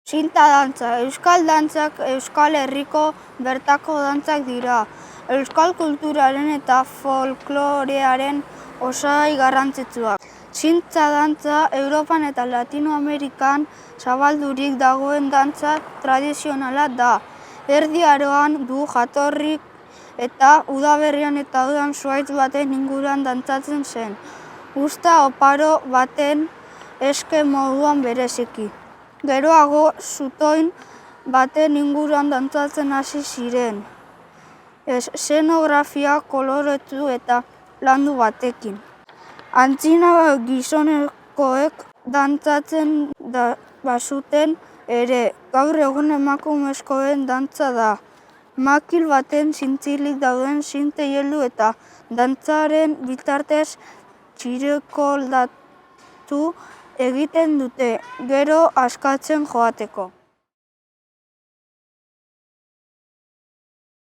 Zinta dantza. Euskal dantzak Euskal Herriko bertako dantzak dira. Euskal kulturaren eta folklorearen osagai garrantzitsuak. Zinta dantza Europan eta Latinoamerikan zabaldurik dagoen dantza tradizionala da. Erdi Aroan du jatorrik eta udaberrian eta udan zuhaitz baten inguruan dantzatzen zen. Uzta oparo baten eske moduan bereziki. Geroago zutoin baten inguruan dantzatzen hasi ziren. Eszenografia koloretu eta landu batekin. Antzina gizonekoek dantzatzen bazuten ere, gaur egun emakumezkoen dantza da. Makil baten zintzilik dauden zintei heldu eta dantzaren bitartez txirekoldatu egiten dute, gero askatzen joateko.